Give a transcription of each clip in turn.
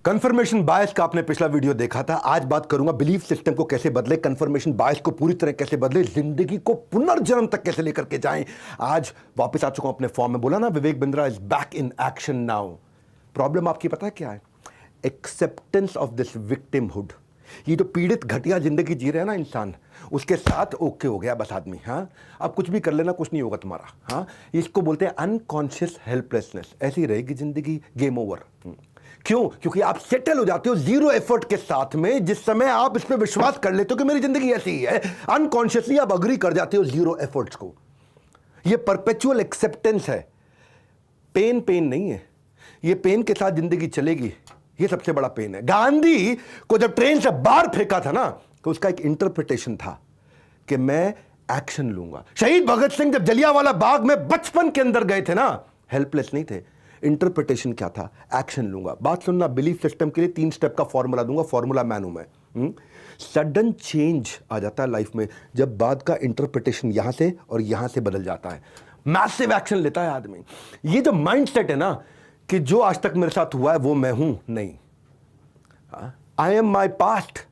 Confirmation bias का आपने पिछला वीडियो देखा था। आज बात करूंगा बिलीफ सिस्टम को कैसे बदले, कंफर्मेशन बायस को पूरी तरह कैसे बदले, जिंदगी को पुनर्जन्म तक कैसे लेकर के जाएं। आज वापस आ चुका हूं अपने फॉर्म में। बोला ना, Vivek Bindra is back in action now. Problem आपकी पता है क्या है? Acceptance of this victimhood. ये जो पीड़ित घटिया जिंदगी जी रहे हैं ना इंसान, उसके साथ ओके हो गया बस आदमी। हाँ, अब कुछ भी कर लेना, कुछ नहीं होगा तुम्हारा। हाँ, इसको बोलते हैं अनकॉन्शियस हेल्पलेसनेस। ऐसी रहेगी जिंदगी, गेम ओवर। क्यों? क्योंकि आप सेटल हो जाते हो जीरो एफर्ट के साथ में। जिस समय आप इस पे विश्वास कर लेते हो कि मेरी जिंदगी ऐसी ही है, अनकॉन्शियसली आप अग्री कर जाते हो जीरो एफर्ट्स को। ये परपेचुअल एक्सेप्टेंस है। पेन नहीं है, ये पेन के साथ जिंदगी चलेगी। ये सबसे बड़ा पेन है। गांधी को जब ट्रेन से बाहर फेंका था ना, तो उसका एक इंटरप्रिटेशन था कि मैं एक्शन लूंगा। शहीद भगत सिंह जब जलियांवाला बाग में बचपन के अंदर गए थे ना, हेल्पलेस नहीं थे। इंटरप्रिटेशन क्या था? एक्शन लूंगा। बात सुनना, बिलीफ सिस्टम के लिए 3 स्टेप का फॉर्मूला दूंगा। फॉर्मूला मैन हूं मैं। सडन चेंज आ जाता है लाइफ में जब बात का इंटरप्रिटेशन यहां से और यहां से बदल जाता है। मैसिव एक्शन लेता है आदमी। ये जो माइंडसेट है ना कि जो आज तक मेरे साथ हुआ है वो मैं हूं, नहीं। I am my past.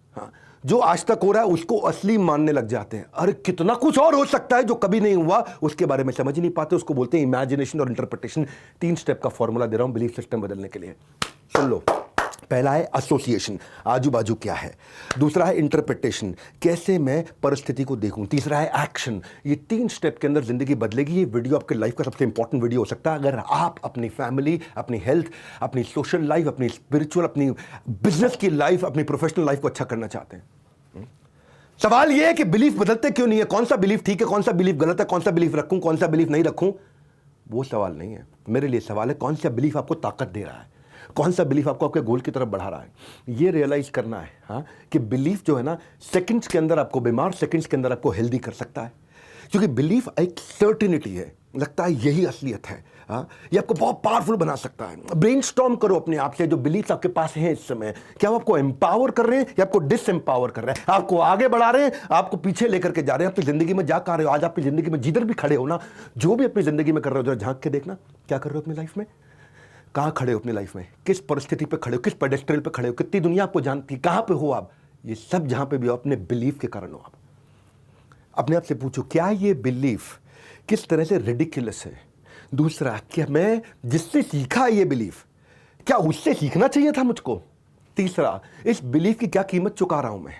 जो आज तक हो रहा है उसको असली मानने लग जाते हैं। अरे कितना कुछ और हो सकता है जो कभी नहीं हुआ, उसके बारे में समझ ही नहीं पाते। उसको बोलते हैं इमेजिनेशन और इंटरप्रिटेशन। 3 स्टेप का फॉर्मूला दे रहा हूं बिलीफ सिस्टम बदलने के लिए। सुन लो। पहला है एसोसिएशन, आजू बाजू क्या है। दूसरा है इंटरप्रिटेशन, कैसे मैं परिस्थिति को देखूं। तीसरा है एक्शन। ये 3 स्टेप के अंदर जिंदगी बदलेगी। ये वीडियो आपके लाइफ का सबसे इंपॉर्टेंट वीडियो हो सकता है अगर आप अपनी फैमिली, अपनी हेल्थ, अपनी सोशल लाइफ, अपनी स्पिरिचुअल, अपनी बिजनेस की लाइफ, अपनी प्रोफेशनल लाइफ को अच्छा करना चाहते हैं। सवाल यह है कि बिलीफ बदलते क्यों नहीं है? कौन सा बिलीफ ठीक है, कौन सा बिलीफ गलत है, कौन सा बिलीफ रखूं, कौन सा बिलीफ नहीं रखूं? वो सवाल नहीं है मेरे लिए। सवाल है कौन सा बिलीफ आपको ताकत दे रहा है, कौन सा बिलीफ आपको आपके गोल की तरफ बढ़ा रहा है। ये रियलाइज करना है। हाँ, कि बिलीफ जो है ना, सेकंड्स के अंदर आपको बीमार, सेकंड्स के अंदर आपको हेल्दी कर सकता है। क्योंकि बिलीफ एक सर्टिनिटी है, लगता है यही असलियत है। हाँ, ये आपको बहुत पावरफुल बना सकता है। ब्रेनस्टॉर्म करो अपने आप से, जो बिलीफ आपके पास है इस समय, क्या वो आपको एम्पावर कर रहे हैं या आपको डिसएम्पावर कर रहे हैं? आपको आगे बढ़ा रहे हैं, आपको पीछे लेकर के जा रहे हैं? अपनी जिंदगी में जा कर रहे हो? आज अपनी जिंदगी में जिधर भी खड़े हो ना, जो भी अपनी जिंदगी में कर रहे हो, जरा झांक के देखना, क्या कर रहे हो अपनी लाइफ में, कहां खड़े हो अपनी लाइफ में, किस परिस्थिति पे खड़े हो, किस पेडेस्ट्रल पे खड़े हो, कितनी दुनिया आपको जानती है, कहां पे हो आप। ये सब जहां पे भी हो, अपने बिलीफ के कारण हो आप। अपने आप से पूछो, क्या ये बिलीफ किस तरह से रिडिकुलस है? दूसरा, क्या मैं जिससे सीखा ये बिलीफ, क्या उससे सीखना चाहिए था मुझको? तीसरा, इस बिलीफ की क्या कीमत चुका रहा हूं मैं?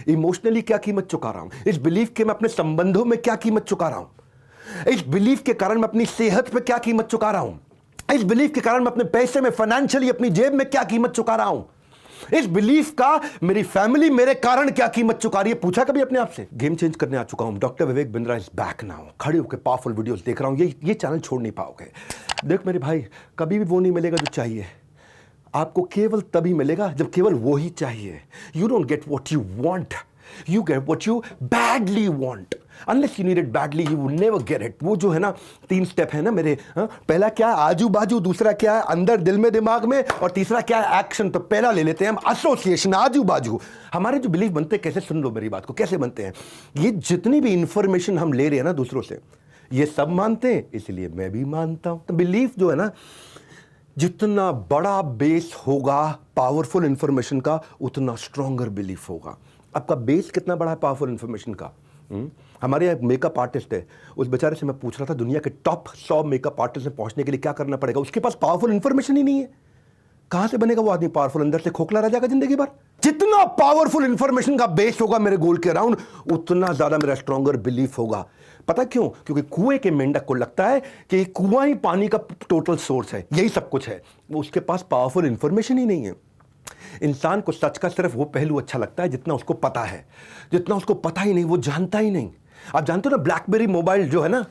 इमोशनली क्या कीमत चुका रहा हूं? इस बिलीफ के मैं अपने संबंधों में क्या कीमत चुका रहा हूं? इस बिलीफ के कारण मैं अपनी सेहत पे क्या कीमत चुका रहा हूं? इस बिलीफ के कारण मैं अपने पैसे में, फाइनेंशियली, अपनी जेब में क्या कीमत चुका रहा हूं? इस बिलीफ का मेरी फैमिली मेरे कारण क्या कीमत चुका रही है? पूछा कभी अपने आप से? गेम चेंज करने आ चुका हूं। Doctor Vivek Bindra is back now. खड़े होकर पावरफुल वीडियोस देख रहा हूं। ये चैनल छोड़ नहीं पाओगे। देख मेरे भाई, कभी भी वो नहीं मिलेगा जो चाहिए आपको। केवल तभी मिलेगा जब केवल वो ही चाहिए। You don't get what you want, you get what you badly want. Unless you need it badly, you will never get it. वो जो है ना 3 स्टेप है ना मेरे। पहला क्या है? आजू बाजू। दूसरा क्या है? अंदर, दिल में, दिमाग में। और तीसरा क्या है? एक्शन। तो पहला ले लेते हैं हम, एसोसिएशन, आजू बाजू। हमारे जो बिलीफ बनते हैं, कैसे, सुन लो मेरी बात को, कैसे बनते हैं? ये जितनी भी इंफॉर्मेशन हम ले रहे हैं ना दूसरों से, ये सब मानते हैं, इसलिए मैं भी मानता हूं। तो बिलीफ जो है ना, जितना बड़ा बेस होगा पावरफुल इंफॉर्मेशन का, उतना स्ट्रॉन्गर बिलीफ होगा। आपका बेस कितना बड़ा है पावरफुल इंफॉर्मेशन का? हमारे यहाँ मेकअप आर्टिस्ट है, उस बेचारे से मैं पूछ रहा था दुनिया के टॉप 100 मेकअप आर्टिस्ट में पहुंचने के लिए क्या करना पड़ेगा। उसके पास पावरफुल इंफॉर्मेशन ही नहीं है। कहां से बनेगा वो आदमी पावरफुल? अंदर से खोखला रह जाएगा जिंदगी भर। जितना पावरफुल इंफॉर्मेशन का बेस होगा मेरे गोल के अराउंड, उतना ज्यादा मेरा स्ट्रॉन्गर बिलीफ होगा। पता क्यों? क्योंकि कुएं के मेंढक को लगता है कि कुआं ही पानी का टोटल सोर्स है, यही सब कुछ है। वो उसके पास पावरफुल इंफॉर्मेशन ही नहीं है। इंसान को सच का सिर्फ वो पहलू अच्छा लगता है जितना उसको पता है। जितना उसको पता ही नहीं, वो जानता ही नहीं। आप जानते हो ना, ब्लैकबेरी मोबाइल जो है ना,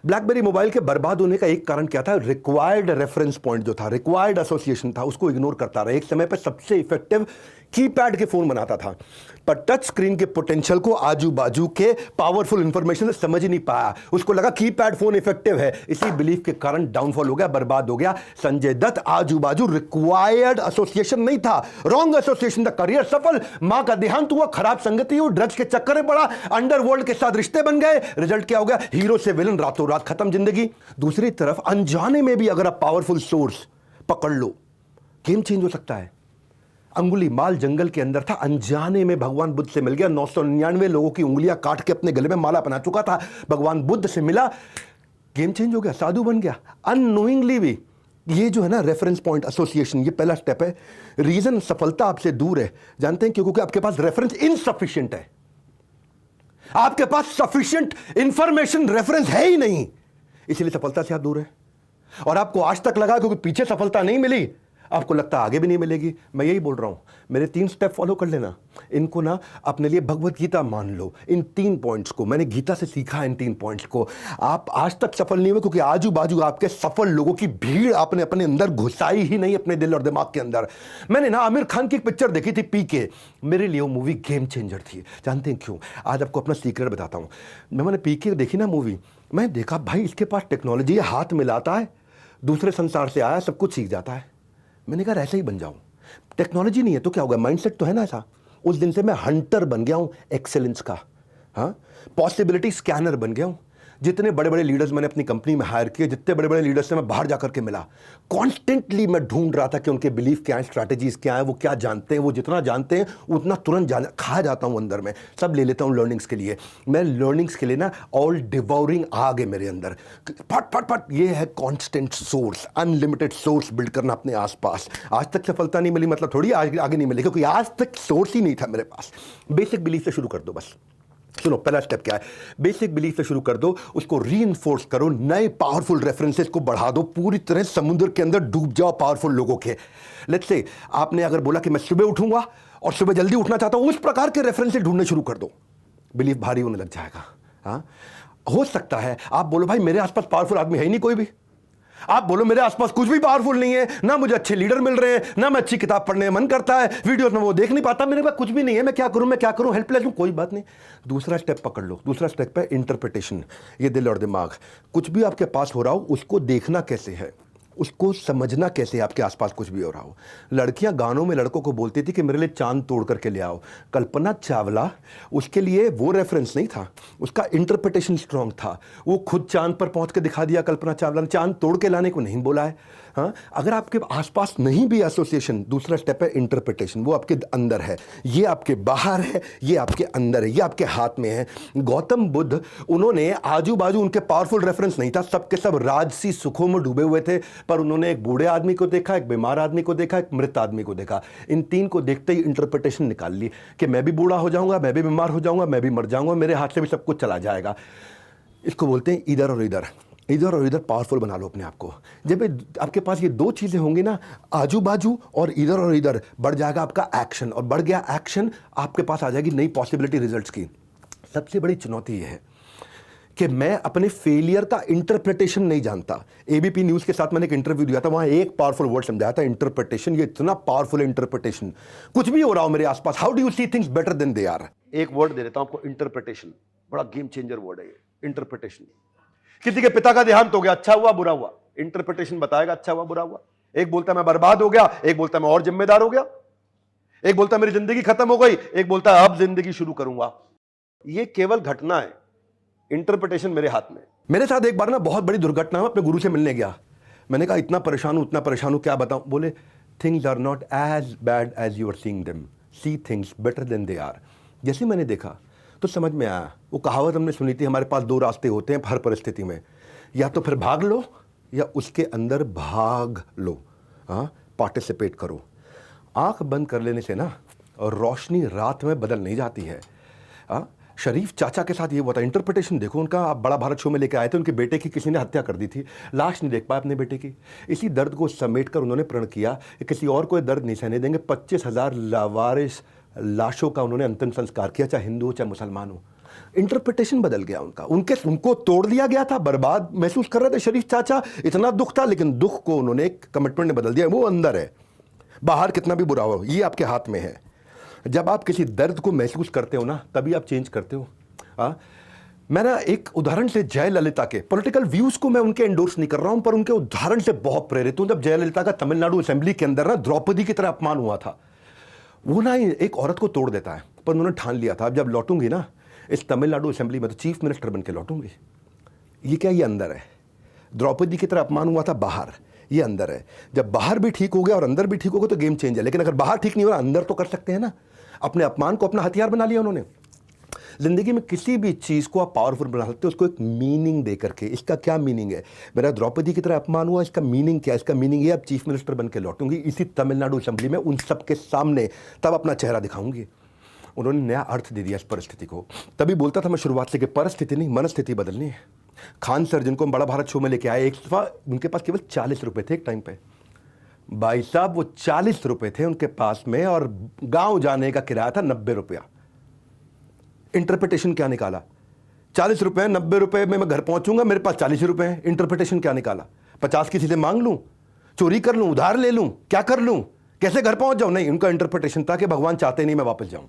ब्लैकबेरी मोबाइल के बर्बाद होने का एक कारण क्या था? रिक्वायर्ड रेफरेंस पॉइंट जो था, रिक्वायर्ड एसोसिएशन था, उसको इग्नोर करता रहा। एक समय पर सबसे इफेक्टिव कीपैड के फोन बनाता था, पर टच स्क्रीन के पोटेंशियल को आजू बाजू के पावरफुल इंफॉर्मेशन से समझ ही नहीं पाया। उसको लगा कीपैड फोन इफेक्टिव है, इसी बिलीफ के कारण डाउनफॉल हो गया, बर्बाद हो गया। संजय दत्त आजू बाजू रिक्वायर्ड एसोसिएशन नहीं था, रॉन्ग एसोसिएशन था। करियर सफल, मां का देहांत हुआ, खराब संगति हुई, ड्रग्स के चक्कर में पड़ा, अंडरवर्ल्ड के साथ रिश्ते बन गए। रिजल्ट क्या हो गया? हीरो से विलन, रातों रात खत्म जिंदगी। दूसरी तरफ अनजाने में भी अगर आप पावरफुल सोर्स पकड़ लो, गेम चेंज हो सकता है। अंगुली माल जंगल के अंदर था, अनजाने में भगवान बुद्ध से मिल गया। 999 लोगों की उंगलियां काट के अपने गले में माला बना चुका था, भगवान बुद्ध से मिला, गेम चेंज हो गया, साधु बन गया अननोइंगली भी। ये जो है ना रेफरेंस पॉइंट एसोसिएशन, ये पहला स्टेप है। रीजन सफलता आपसे दूर है, जानते हैं क्यों? क्योंकि आपके पास रेफरेंस इनसफिशिएंट है, आपके पास सफिशिएंट इंफॉर्मेशन रेफरेंस है ही नहीं, इसलिए सफलता से आप दूर है। और आपको आज तक लगा क्योंकि पीछे सफलता नहीं मिली, आपको लगता आगे भी नहीं मिलेगी। मैं यही बोल रहा हूं, मेरे 3 स्टेप फॉलो कर लेना, इनको ना अपने लिए भगवत गीता मान लो। इन 3 पॉइंट्स को मैंने गीता से सीखा है, इन 3 पॉइंट्स को। आप आज तक सफल नहीं हुए क्योंकि आजू बाजू आपके सफल लोगों की भीड़ आपने अपने अंदर घुसाई ही नहीं, अपने दिल और दिमाग के अंदर। मैंने ना आमिर खान की एक पिक्चर देखी थी, पीके, मेरे लिए वो मूवी गेम चेंजर थी। जानते हैं क्यों? आज आपको अपना सीक्रेट बताता हूं। मैंने पीके देखी ना मूवी, मैं देखा भाई इसके पास टेक्नोलॉजी है, हाथ मिलाता है, दूसरे संसार से आया, सब कुछ सीख जाता है। मैंने कहा ऐसे ही बन जाऊं, टेक्नोलॉजी नहीं है तो क्या होगा, माइंडसेट तो है ना ऐसा। उस दिन से मैं हंटर बन गया हूं एक्सेलेंस का, हाँ, पॉसिबिलिटी स्कैनर बन गया हूं। जितने बड़े बड़े लीडर्स मैंने अपनी कंपनी में हायर किए, जितने बड़े बड़े लीडर्स से मैं बाहर जाकर के मिला, कॉन्स्टेंटली मैं ढूंढ रहा था कि उनके बिलीफ क्या है, स्ट्रैटेजीज क्या है, वो क्या जानते हैं। वो जितना जानते हैं उतना तुरंत खा जाता हूं अंदर में, सब ले लेता हूं लर्निंग्स के लिए। मैं लर्निंग्स के लिए ना ऑल डिवोरिंग आ गए मेरे अंदर, फट फट फट। ये है constant source, unlimited source build करना अपने आसपास। आज तक सफलता नहीं मिली मतलब थोड़ी आगे नहीं मिली, क्योंकि आज तक सोर्स ही नहीं था मेरे पास। बेसिक बिलीफ से शुरू कर दो बस। सुनो, पहला स्टेप क्या है? बेसिक बिलीफ से शुरू कर दो, उसको रीइंफोर्स करो, नए पावरफुल रेफरेंसेस को बढ़ा दो, पूरी तरह समुद्र के अंदर डूब जाओ पावरफुल लोगों के। लेट्स से आपने अगर बोला कि मैं सुबह उठूंगा और सुबह जल्दी उठना चाहता हूं, उस प्रकार के रेफरेंसेस ढूंढने शुरू कर दो, बिलीफ भारी होने लग जाएगा। हाँ, हो सकता है आप बोलो भाई मेरे आसपास पावरफुल आदमी है ही नहीं कोई भी। आप बोलो मेरे आसपास कुछ भी पावरफुल नहीं है, ना मुझे अच्छे लीडर मिल रहे हैं, ना मैं अच्छी किताब पढ़ने मन करता है, वीडियोस में वो देख नहीं पाता, मेरे पास कुछ भी नहीं है, मैं क्या करूं, हेल्पलेस हूं। कोई बात नहीं, दूसरा स्टेप पकड़ लो। दूसरा स्टेप है इंटरप्रिटेशन। ये दिल और दिमाग, कुछ भी आपके पास हो रहा हो उसको देखना कैसे है, उसको समझना कैसे, आपके आसपास कुछ भी हो रहा हो। लड़कियां गानों में लड़कों को बोलती थी कि मेरे लिए चांद तोड़ करके ले आओ। कल्पना चावला, उसके लिए वो रेफरेंस नहीं था, उसका इंटरप्रिटेशन स्ट्रांग था। वो खुद चांद पर पहुंच के दिखा दिया कल्पना चावला ने, चांद तोड़ के लाने को नहीं बोला है। हाँ, अगर आपके आसपास नहीं भी एसोसिएशन, दूसरा स्टेप है इंटरप्रिटेशन। वो आपके अंदर है, ये आपके बाहर है, ये आपके अंदर है, ये आपके हाथ में है। गौतम बुद्ध, उन्होंने आजू बाजू उनके पावरफुल रेफरेंस नहीं था, सबके सब राजसी सुखों में डूबे हुए थे, पर उन्होंने एक बूढ़े आदमी को देखा, एक बीमार आदमी को देखा, एक मृत आदमी को देखा। इन 3 को देखते ही इंटरप्रिटेशन निकाल ली कि मैं भी बूढ़ा हो जाऊंगा, मैं भी बीमार हो जाऊंगा, मैं भी मर जाऊंगा, मेरे हाथ से भी सब कुछ चला जाएगा। इसको बोलते हैं इधर और इधर। इधर और इधर पावरफुल बना लो अपने आप को। जब आपके पास ये 2 चीजें होंगी ना, आजू बाजू और इधर, बढ़ जाएगा आपका एक्शन, और बढ़ गया एक्शन, आपके पास आ जाएगी नई पॉसिबिलिटी रिजल्ट्स की। सबसे बड़ी चुनौती यह है कि मैं अपने फेलियर का इंटरप्रिटेशन नहीं जानता। एबीपी न्यूज के साथ मैंने एक इंटरव्यू दिया था, वहां एक पावरफुल वर्ड समझाया था, इंटरप्रिटेशन। ये इतना पावरफुल इंटरप्रिटेशन, कुछ भी हो रहा हो मेरे आसपास, how do you see things better than they are. एक वर्ड दे देता हूं आपको, इंटरप्रिटेशन। बड़ा गेम चेंजर वर्ड है ये, इंटरप्रिटेशन। किसी के पिता का देहांत हो गया, अच्छा हुआ बुरा हुआ, इंटरप्रिटेशन बताएगा अच्छा हुआ बुरा हुआ। एक बोलता है मैं बर्बाद हो गया, एक बोलता है मैं और जिम्मेदार हो गया, एक बोलता है मेरी जिंदगी खत्म हो गई, एक बोलता है अब जिंदगी शुरू करूंगा। ये केवल घटना है, इंटरप्रिटेशन मेरे हाथ में। मेरे साथ एक बार ना बहुत बड़ी दुर्घटना, मैं अपने गुरु से मिलने गया। मैंने कहा इतना परेशान हूं, क्या बताऊं। बोले things are not as bad as you are seeing them, see things better than they are. जैसे मैंने देखा तो समझ में आया, वो कहावत हमने सुनी थी, हमारे पास 2 रास्ते होते हैं हर परिस्थिति में, या तो फिर भाग लो या उसके अंदर भाग लो। हाँ, पार्टिसिपेट करो। आंख बंद कर लेने से ना और रोशनी रात में बदल नहीं जाती है। हाँ, शरीफ चाचा के साथ ये हुआ था। इंटरप्रिटेशन देखो उनका, बड़ा भारत शो में लेके आए थे, उनके बेटे की किसी ने हत्या कर दी थी, लाश नहीं देख पाया अपने बेटे की। इसी दर्द को समेट कर उन्होंने प्रण किया कि किसी और को दर्द नहीं सहने देंगे। 25,000 लावारिस लाशों का उन्होंने अंतिम संस्कार किया, चाहे हिंदू हो चाहे मुसलमान हो। इंटरप्रिटेशन बदल गया उनका, उनको तोड़ दिया गया था, बर्बाद महसूस कर रहे थे शरीफ चाचा, इतना दुख था, लेकिन दुख को उन्होंने एक कमिटमेंट में बदल दिया। वो अंदर है, बाहर कितना भी बुरा हो, ये आपके हाथ में है। जब आप किसी दर्द को महसूस करते हो ना, तभी आप चेंज करते हो। मैं ना एक उदाहरण से, जयललिता के पॉलिटिकल व्यूज को मैं उनके एंडोर्स नहीं कर रहा हूं, पर उनके उदाहरण से बहुत प्रेरित हूं। जब जयललिता का तमिलनाडु असेंबली के अंदर ना द्रौपदी की तरह अपमान हुआ था, वो ना एक औरत को तोड़ देता है, पर उन्होंने ठान लिया था अब जब लौटूंगी ना इस तमिलनाडु असेंबली में तो चीफ मिनिस्टर बन के लौटूंगी। ये क्या, ये अंदर है। द्रौपदी की तरह अपमान हुआ था बाहर, ये अंदर है। जब बाहर भी ठीक हो गया और अंदर भी ठीक हो गया तो गेम चेंज है। लेकिन अगर बाहर ठीक नहीं हो रहा, अंदर तो कर सकते हैं ना। अपने अपमान को अपना हथियार बना लिया उन्होंने। जिंदगी में किसी भी चीज को आप पावरफुल बना सकते हो, उसको एक मीनिंग दे करके। इसका क्या मीनिंग है? मेरा द्रौपदी की तरह अपमान हुआ, इसका मीनिंग क्या है? इसका मीनिंग ये, अब चीफ मिनिस्टर बन के लौटूंगी इसी तमिलनाडु असेंबली में उन सबके सामने, तब अपना चेहरा दिखाऊंगी। उन्होंने नया अर्थ दे दिया इस परिस्थिति को। तभी बोलता था मैं शुरुआत से कि परिस्थिति नहीं, मनस्थिति बदलनी है। खान सर जिनको हम बड़ा भारत शो में लेके आए, एक दफा उनके पास केवल 40 रुपए थे एक टाइम पे। भाई साहब वो 40 रुपए थे उनके पास में, और गांव जाने का किराया था 90 रुपया। इंटरप्रिटेशन क्या निकाला? 40 रुपए, 90 रुपए में मैं घर पहुंचूंगा, मेरे पास 40 रुपए हैं। इंटरप्रिटेशन क्या निकाला? 50 किसी से मांग लूं, चोरी कर लूं, उधार ले लूं, क्या कर लूं, कैसे घर पहुंच जाऊं? नहीं, उनका इंटरप्रिटेशन था कि भगवान चाहते नहीं मैं वापस जाऊं।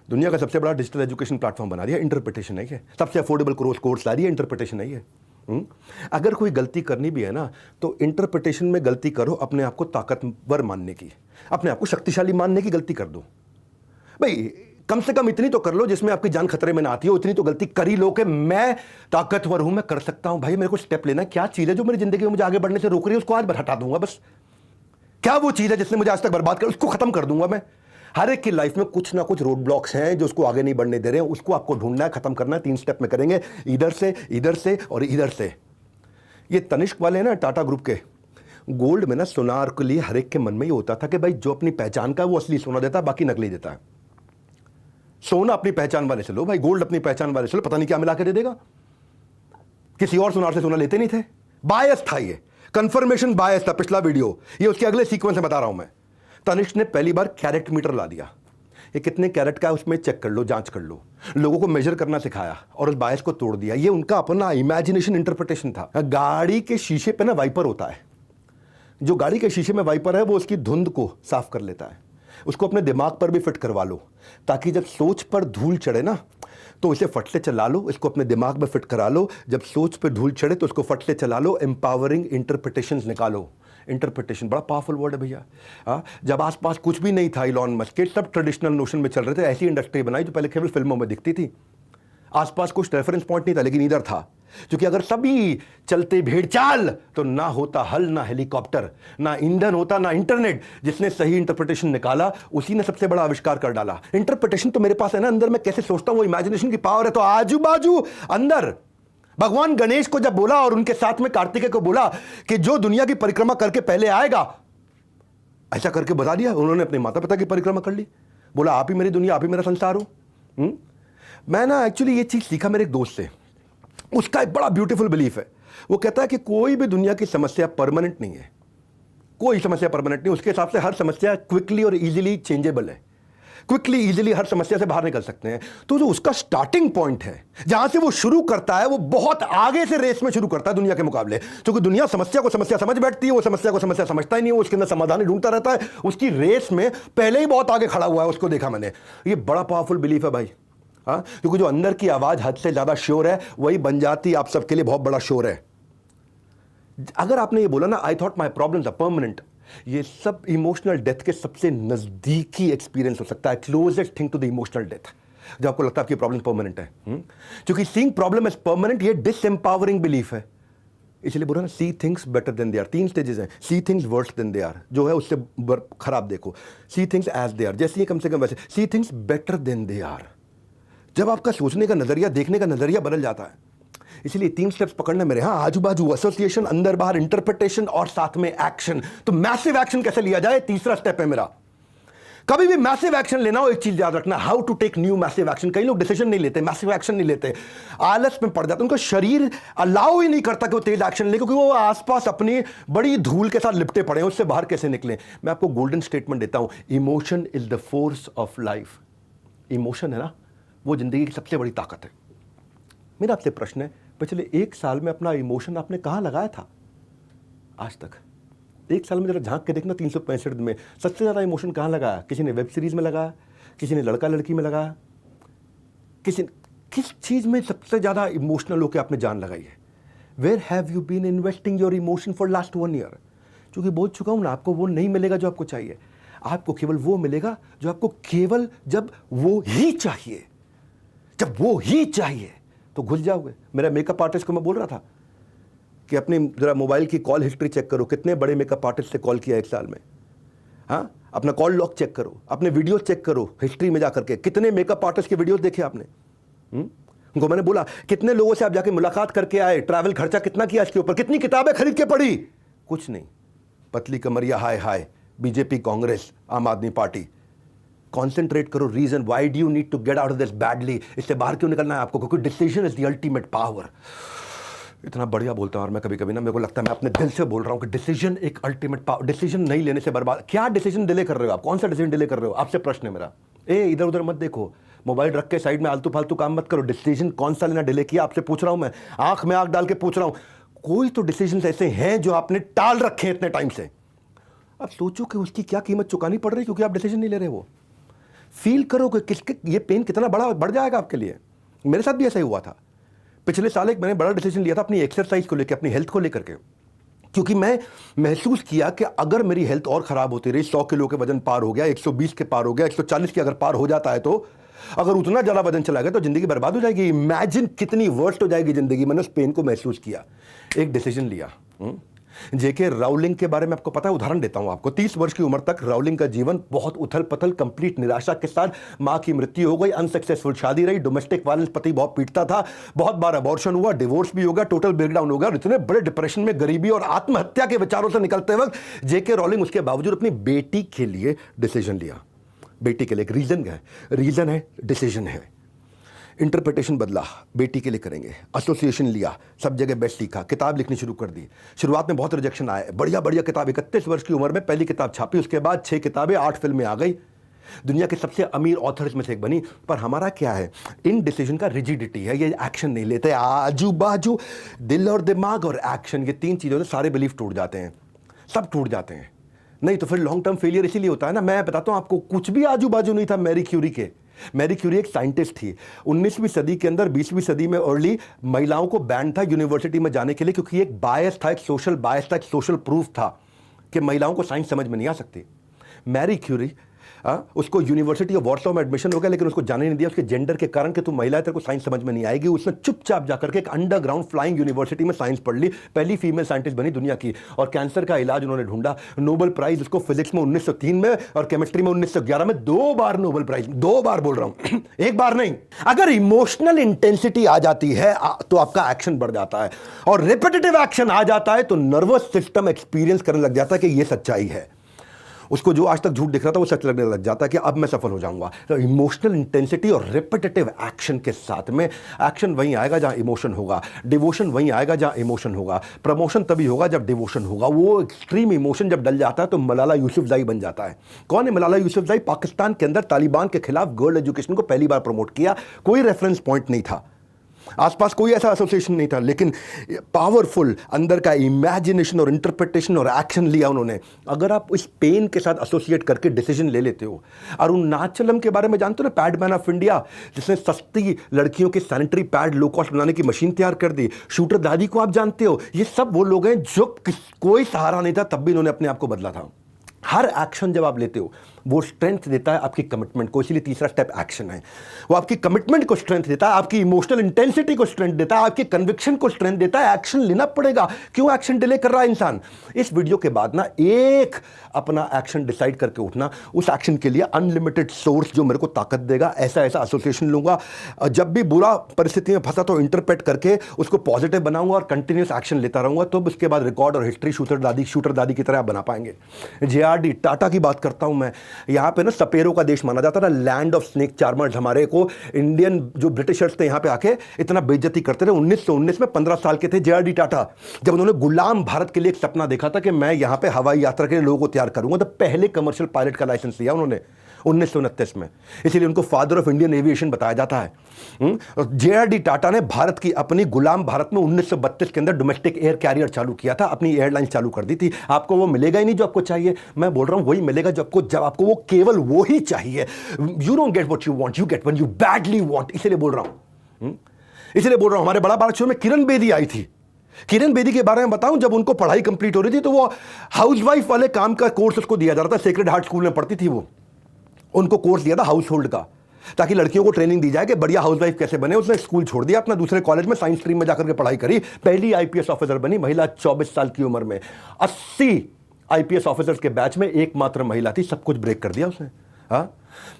दुनिया का सबसे बड़ा डिजिटल एजुकेशन प्लेटफॉर्म बना दिया, इंटरप्रिटेशन नहीं है। सबसे अफोर्डेबल कोर्स ला दिया, इंटरप्रिटेशन नहीं है। अगर कोई गलती करनी भी है ना, तो इंटरप्रिटेशन में गलती करो अपने आप को ताकतवर मानने की, अपने आप को शक्तिशाली मानने की गलती कर दो। भाई कम से कम इतनी तो कर लो जिसमें आपकी जान खतरे में ना आती हो। इतनी तो गलती कर ही लो कि मैं ताकतवर हूं, मैं कर सकता हूं। भाई मेरे को स्टेप लेना, क्या चीज है जो मेरी जिंदगी में मुझे आगे बढ़ने से रोक रही है, उसको आज हटा दूंगा बस। क्या वो चीज है जिसने मुझे आज तक बर्बाद कर, उसको खत्म कर दूंगा मैं। हर एक की लाइफ में कुछ ना कुछ रोड ब्लॉक्स हैं जो उसको आगे नहीं बढ़ने दे रहे हैं, उसको आपको ढूंढना है, खत्म करना है। 3 स्टेप में करेंगे, इधर से और इधर से। ये तनिष्क वाले ना, टाटा ग्रुप के, गोल्ड में ना सोनार के लिए हर एक के मन में ये होता था कि भाई जो अपनी पहचान का वो असली सोना देता है, बाकी नकली देता है। सोना अपनी पहचान वाले से लो भाई, गोल्ड अपनी पहचान वाले से लो, पता नहीं क्या मिला के दे देगा। किसी और सोनार से सोना लेते नहीं थे। बायस था ये, कंफर्मेशन बायस था। पिछला वीडियो, ये उसके अगले सीक्वेंस में बता रहा हूं मैं। तनिष्क ने पहली बार कैरेट मीटर ला दिया। ये कितने कैरेट का है उसमें चेक कर लो, जांच कर लो। लोगों को मेजर करना सिखाया और उस बायस को तोड़ दिया। ये उनका अपना इमेजिनेशन, इंटरप्रिटेशन था। गाड़ी के शीशे पे ना वाइपर होता है। जो गाड़ी के शीशे में वाइपर है वो उसकी धुंध को साफ कर लेता है। उसको अपने दिमाग पर भी फिट करवा लो, ताकि जब सोच पर धूल चढ़े ना तो इसे फट से चला लो। इसको अपने दिमाग में फिट करा लो, जब सोच पर धूल चढ़े तो उसको फट से चला लो। एम्पावरिंग इंटरप्रिटेशंस निकालो। इंटरप्रिटेशन बड़ा पावरफुल वर्ड है भैया। हाँ, जब आसपास कुछ भी नहीं था, इलॉन मस्क के सब ट्रेडिशनल नोशन में चल रहे थे, ऐसी इंडस्ट्री बनाई जो पहले केवल फिल्मों में दिखती थी। आसपास कुछ रेफरेंस पॉइंट नहीं था, लेकिन इधर था। क्योंकि अगर सभी चलते भेड़ चाल तो ना होता हल, ना हेलीकॉप्टर, ना ईंधन होता, ना इंटरनेट। जिसने सही इंटरप्रिटेशन निकाला उसी ने सबसे बड़ा आविष्कार कर डाला। इंटरप्रिटेशन तो मेरे पास है ना, अंदर मैं कैसे सोचता हूं, वो इमेजिनेशन की पावर है। तो आजू बाजू अंदर भगवान गणेश को जब बोला और उनके साथ में कार्तिकेय को बोला कि जो दुनिया की परिक्रमा करके पहले आएगा, ऐसा करके बता दिया। उन्होंने अपने माता पिता की परिक्रमा कर ली, बोला आप ही मेरी दुनिया, आप ही मेरा संसार हो। मैं ना एक्चुअली ये चीज सीखा मेरे एक दोस्त से। उसका एक बड़ा ब्यूटीफुल बिलीफ है। वो कहता है कि कोई भी दुनिया की समस्या परमानेंट नहीं है। कोई समस्या परमानेंट नहीं। उसके हिसाब से हर समस्या क्विकली और इजीली चेंजेबल है। क्विकली इजीली हर समस्या से बाहर निकल सकते हैं। तो जो उसका स्टार्टिंग पॉइंट है, जहां से वो शुरू करता है, वो बहुत आगे से रेस में शुरू करता है दुनिया के मुकाबले। क्योंकि दुनिया समस्या को समस्या समझ बैठती है, वो समस्या को समस्या समझता ही नहीं है, उसके अंदर समाधान ढूंढता रहता है। उसकी रेस में पहले ही बहुत आगे खड़ा हुआ है, उसको देखा मैंने। ये बड़ा पावरफुल बिलीफ है भाई। हाँ, क्योंकि जो अंदर की आवाज हद से ज्यादा श्योर है, वही बन जाती आप सबके लिए बहुत बड़ा श्योर है। अगर आपने ये बोला ना, I thought my problems are permanent, ये सब इमोशनल डेथ के सबसे नजदीकी एक्सपीरियंस हो सकता है, closest thing to the emotional death, जब आपको लगता है आपकी प्रॉब्लम परमानेंट है। क्योंकि सीइंग प्रॉब्लम एज परमानेंट ये डिसएम्पावरिंग बिलीफ है। इसलिए बोला ना, see things better than they are. 3 stages हैं। See things worse than they are, जो है उससे खराब देखो। See things as they are, जैसे कम से कम वैसे। See things better than they are, जब आपका सोचने का नजरिया, देखने का नजरिया बदल जाता है। इसलिए 3 स्टेप्स पकड़ना मेरे। हाँ, आजू बाजू एसोसिएशन, अंदर बाहर इंटरप्रिटेशन और साथ में एक्शन। तो मैसिव एक्शन कैसे लिया जाए, तीसरा स्टेप है मेरा। कभी भी मैसिव एक्शन लेना हो, एक चीज याद रखना, how to take new massive action. कई लोग डिसीजन नहीं लेते, मैसिव एक्शन नहीं लेते, आलस में पड़ जाते, उनका शरीर अलाउ ही नहीं करता कि वो तेज एक्शन ले, क्योंकि वो आसपास अपनी बड़ी धूल के साथ लिपटे पड़े हैं। उससे बाहर कैसे निकले? मैं आपको गोल्डन स्टेटमेंट देता हूं, emotion is the force of life. Emotion है ना, वो जिंदगी की सबसे बड़ी ताकत है। मेरा आपसे प्रश्न है, पिछले 1 साल में अपना इमोशन आपने कहां लगाया था आज तक? 1 साल में जरा झांक के देखना, 365 दिन में सबसे ज्यादा इमोशन कहां लगाया? किसी ने वेब सीरीज में लगाया, किसी ने लड़का लड़की में लगाया, किस चीज में सबसे ज्यादा इमोशनल होकर आपने जान लगाई है? Where have you been investing your emotion for last 1 year? क्योंकि बोल चुका हूं ना, आपको वो नहीं मिलेगा जो आपको चाहिए। आपको केवल वो मिलेगा जो आपको केवल जब वो ही चाहिए। जब वो ही चाहिए तो घुल जाओगे। मेरा मेकअप आर्टिस्ट को मैं बोल रहा था कि अपनी जरा मोबाइल की कॉल हिस्ट्री चेक करो, कितने बड़े मेकअप आर्टिस्ट से कॉल किया एक साल में। हाँ, अपना कॉल लॉग चेक करो, अपने वीडियो चेक करो हिस्ट्री में जाकर के, कितने मेकअप आर्टिस्ट के वीडियोस देखे आपने। उनको मैंने बोला कितने लोगों से आप जाके मुलाकात करके आए, ट्रैवल खर्चा कितना किया इसके ऊपर, कितनी किताबें खरीद के पढ़ी, कुछ नहीं। पतली कमरिया, हाय हाय, BJP, Congress, Aam Aadmi Party. Concentrate करो, reason why do you need to get out of this badly, इससे बाहर क्यों निकलना है आपको, क्योंकि decision is the ultimate power. इतना बढ़िया बोलता हूँ और मैं कभी कभी ना मेरे को लगता है मैं अपने दिल से बोल रहा हूँ कि डिसीजन एक अल्टीमेट पावर। डिसीजन नहीं लेने से बर्बाद। क्या डिसीजन डिले कर रहे हो आप, कौन सा डिसीजन डिले कर रहे हो, आपसे प्रश्न है मेरा। इधर उधर मत देखो, मोबाइल रख के साइड में आलतू फालतू काम मत करो। डिसीजन कौन सा लेना डिले किया, आपसे पूछ रहा हूं मैं, आंख में आंख डाल के पूछ रहा हूं। कोई तो डिसीजन ऐसे हैं जो आपने टाल रखे हैं इतने टाइम से। अब सोचो कि उसकी क्या कीमत चुकानी पड़ रही है क्योंकि आप डिसीजन नहीं ले रहे। वो फील करो कि किसके ये पेन कितना बड़ा बढ़ जाएगा आपके लिए। मेरे साथ भी ऐसा ही हुआ था। पिछले साल एक मैंने बड़ा डिसीजन लिया था अपनी एक्सरसाइज को लेकर, अपनी हेल्थ को लेकर के, क्योंकि मैं महसूस किया कि अगर मेरी हेल्थ और खराब होती रही, 100 किलो के वजन पार हो गया, 120 के पार हो गया, 140 के अगर पार हो जाता है, तो अगर उतना ज़्यादा वजन चला गया तो जिंदगी बर्बाद हो जाएगी। इमेजिन कितनी वर्स्ट हो जाएगी जिंदगी। मैंने उस पेन को महसूस किया, एक डिसीजन लिया। जेके राउलिंग के बारे में आपको पता है, उदाहरण देता हूं आपको। 30 वर्ष की उम्र तक राउलिंग का जीवन बहुत उथल पथल, कंप्लीट निराशा के साथ। मां की मृत्यु हो गई, अनसक्सेसफुल शादी रही, डोमेस्टिक वायलेंस, पति बहुत पीटता था, बहुत बार अबॉर्शन हुआ, डिवोर्स भी हो गया, टोटल ब्रेकडाउन हो गया। इतने बड़े डिप्रेशन में, गरीबी और आत्महत्या के विचारों से निकलते वक्त जेके राउलिंग उसके बावजूद अपनी बेटी के लिए डिसीजन लिया। बेटी के लिए एक रीजन है, डिसीजन है। इंटरप्रिटेशन बदला, बेटी के लिए करेंगे। एसोसिएशन लिया, सब जगह बेस्ट लिखा, किताब लिखनी शुरू कर दी। शुरुआत में बहुत रिजेक्शन आया, बढ़िया बढ़िया किताब। 31 वर्ष की उम्र में पहली किताब छापी, उसके बाद 6 किताबें, 8 फिल्में आ गई, दुनिया के सबसे अमीर ऑथर्स में से एक बनी। पर हमारा क्या है, इन डिसीजन का रिजिडिटी है, ये एक्शन नहीं लेते। आजू बाजू दिल और दिमाग और एक्शन, ये 3 चीज़ों से सारे बिलीफ टूट जाते हैं, सब टूट जाते हैं। नहीं तो फिर लॉन्ग टर्म फेलियर इसीलिए होता है ना। मैं बताता हूं आपको, कुछ भी आजू बाजू नहीं था मैरी क्यूरी के। मैरी क्यूरी एक साइंटिस्ट थी। 19वीं सदी के अंदर, 20वीं सदी में अर्ली, महिलाओं को बैन था यूनिवर्सिटी में जाने के लिए, क्योंकि एक बायस था, एक सोशल बायस था, एक सोशल प्रूफ था कि महिलाओं को साइंस समझ में नहीं आ सकती। मैरी क्यूरी, उसको यूनिवर्सिटी ऑफ वॉर्सो में एडमिशन हो गया, लेकिन उसको जाने नहीं दिया उसके जेंडर के कारण कि तू महिला है, तेरे को साइंस समझ में नहीं आएगी। उसने चुपचाप जाकर के एक अंडरग्राउंड फ्लाइंग यूनिवर्सिटी में साइंस पढ़ ली, पहली फीमेल साइंटिस्ट बनी दुनिया की। और कैंसर का इलाज उन्होंने ढूंढा। नोबेल प्राइज उसको फिजिक्स में 1903 में और केमिस्ट्री में 1911 में, 2 बार नोबेल प्राइज, 2 बार बोल रहा हूं, एक बार नहीं। अगर इमोशनल इंटेंसिटी आ जाती है तो आपका एक्शन बढ़ जाता है, और रिपीटेटिव एक्शन आ जाता है तो नर्वस सिस्टम एक्सपीरियंस करने लग जाता है कि यह सच्चाई है। उसको जो आज तक झूठ दिख रहा था वो सच लगने लग जाता है कि अब मैं सफल हो जाऊंगा। तो इमोशनल इंटेंसिटी और रिपीटेटिव एक्शन के साथ में, एक्शन वहीं आएगा जहां इमोशन होगा, डिवोशन वहीं आएगा जहां इमोशन होगा, प्रमोशन तभी होगा जब डिवोशन होगा। वो एक्सट्रीम इमोशन जब डल जाता है तो मलाला यूसुफजई बन जाता है। कौन है मलाला यूसुफजई? पाकिस्तान के अंदर तालिबान के खिलाफ गर्ल एजुकेशन को पहली बार प्रमोट किया। कोई रेफरेंस पॉइंट नहीं था, आसपास कोई ऐसा एसोसिएशन नहीं था, लेकिन पावरफुल अंदर का इमेजिनेशन और इंटरप्रिटेशन और एक्शन लिया उन्होंने। अगर आप इस पेन के साथ एसोसिएट करके डिसीजन ले लेते हो। अरुणाचलम के बारे में जानते हो ना, पैड मैन ऑफ इंडिया, जिसने सस्ती लड़कियों के सैनिटरी पैड लो कॉस्ट बनाने की मशीन तैयार कर दी। शूटर दादी को आप जानते हो। ये सब वो लोग हैं जो कोई सहारा नहीं था तब भी इन्होंने अपने आप को बदला था। हर एक्शन जब आप लेते हो वो स्ट्रेंथ देता है आपकी कमिटमेंट को, इसीलिए तीसरा स्टेप एक्शन है। वो आपकी कमिटमेंट को स्ट्रेंथ देता है, आपकी इमोशनल इंटेंसिटी को स्ट्रेंथ देता है, आपकी कन्विक्शन को स्ट्रेंथ देता है। एक्शन लेना पड़ेगा। क्यों एक्शन डिले कर रहा है इंसान? इस वीडियो के बाद ना एक अपना एक्शन डिसाइड करके उठना। उस एक्शन के लिए अनलिमिटेड सोर्स जो मेरे को ताकत देगा, ऐसा ऐसा एसोसिएशन लूंगा। जब भी बुरा परिस्थिति में फंसा तो इंटरप्रेट करके उसको पॉजिटिव बनाऊंगा और कंटिन्यूस एक्शन लेता रहूंगा। तो उसके बाद रिकॉर्ड और हिस्ट्री शूटर दादी की तरह बना पाएंगे। JRD टाटा की बात करता हूं मैं। यहां पे ना सपेरों का देश माना जाता था, लैंड ऑफ स्नेक चार्मर्स। हमारे को इंडियन जो ब्रिटिशर्स थे यहां पे आके इतना बेइज्जती करते थे। 1919 में 15 साल के थे JRD टाटा, जब उन्होंने गुलाम भारत के लिए एक सपना देखा था कि मैं यहां पे हवाई यात्रा के लिए लोगों को तैयार करूंगा, तो पहले कमर्शियल पायलट का लाइसेंस लिया उन्होंने 1929 में। इसीलिए उनको फादर ऑफ इंडियन एविएशन बताया जाता है। JRD टाटा ने भारत की अपनी गुलाम भारत में 1932 के अंदर डोमेस्टिक एयर कैरियर चालू किया था, अपनी एयरलाइन चालू कर दी थी। आपको वो मिलेगा ही नहीं जो आपको चाहिए। मैं बोल रहा हूं वही मिलेगा जब आपको वो केवल वो ही चाहिए। You don't get what you want, you get when you badly want. इसलिए बोल रहा हूं हमारे बड़ा बात शो में किरण बेदी आई थी। किरण बेदी के बारे में बताऊं, जब उनको पढ़ाई कंप्लीट हो रही थी तो वो हाउसवाइफ वाले काम का कोर्स उसको दिया जा रहा था। सेक्रेड हार्ट स्कूल में पढ़ती थी वो, उनको कोर्स दिया था हाउस होल्ड का। ताकि लड़कियों को ट्रेनिंग दी जाए कि बढ़िया हाउसवाइफ कैसे बने। उसने स्कूल छोड़ दिया अपना, दूसरे कॉलेज में साइंस स्ट्रीम में जाकर के पढ़ाई करी, पहली आईपीएस ऑफिसर बनी महिला 24 साल की उम्र में। 80 आईपीएस ऑफिसर्स के बैच में एकमात्र महिला थी, सब कुछ ब्रेक कर दिया उसने। हाँ,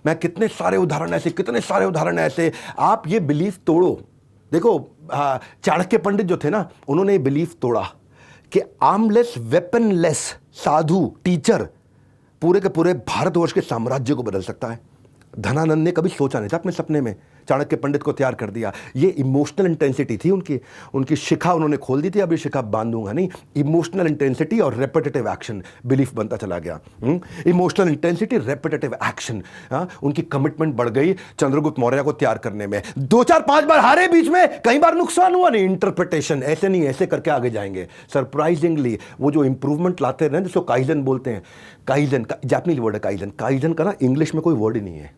मैं कितने सारे उदाहरण ऐसे। आप ये बिलीफ तोड़ो। देखो चाणक्य पंडित जो थे ना, उन्होंने ये बिलीफ तोड़ा कि आर्मलेस वेपनलेस साधु टीचर पूरे के पूरे भारतवर्ष के साम्राज्य को बदल सकता है। धनानंद ने कभी सोचा नहीं था, अपने सपने में चाणक्य पंडित को तैयार कर दिया। ये इमोशनल इंटेंसिटी थी उनकी शिखा उन्होंने खोल दी थी। अब ये शिखा बांधूंगा नहीं। इमोशनल इंटेंसिटी और रेपिटेटिव एक्शन बिलीफ बनता चला गया। इमोशनल इंटेंसिटी, रेपिटेटिव एक्शन, उनकी कमिटमेंट बढ़ गई चंद्रगुप्त मौर्य को तैयार करने में। 2 4 5 बार हारे, बीच में कई बार नुकसान हुआ नहीं। इंटरप्रिटेशन ऐसे नहीं, ऐसे करके आगे जाएंगे। सरप्राइजिंगली वो जो इंप्रूवमेंट लाते रहे, जिसको काइजन बोलते हैं, काइजन का जापानीज वर्ड है काइजन। काइजन का ना इंग्लिश में कोई वर्ड ही नहीं है।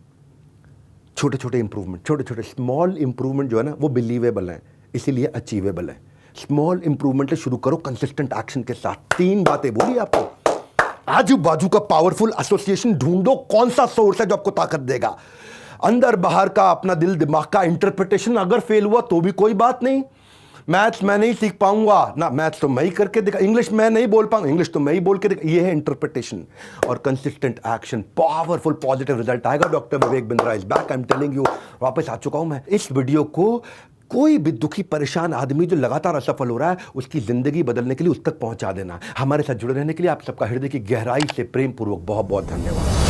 छोटे छोटे इंप्रूवमेंट, छोटे छोटे स्मॉल इंप्रूवमेंट जो है ना, वो बिलीवेबल है, इसीलिए अचीवेबल है। स्मॉल इंप्रूवमेंट से शुरू करो, कंसिस्टेंट एक्शन के साथ। 3 बातें बोली आपको। आजू बाजू का पावरफुल एसोसिएशन ढूंढो, कौन सा सोर्स है जो आपको ताकत देगा। अंदर बाहर का अपना दिल दिमाग का इंटरप्रिटेशन अगर फेल हुआ तो भी कोई बात नहीं। मैथ्स मैं नहीं सीख पाऊंगा ना, मैथ्स तो मैं ही करके दिखा, इंग्लिश मैं नहीं बोल पाऊंगा, इंग्लिश तो मैं ही बोल के दिखा। ये है इंटरप्रिटेशन और consistent action. Powerful positive result आएगा। Doctor Vivek Bindra is back, I am telling you. वापस आ चुका हूं मैं। इस वीडियो को कोई भी दुखी परेशान आदमी जो लगातार असफल हो रहा है, उसकी जिंदगी बदलने के लिए उस तक पहुंचा देना। हमारे साथ जुड़े रहने के लिए आप सबका हृदय की गहराई से प्रेम पूर्वक बहुत बहुत धन्यवाद।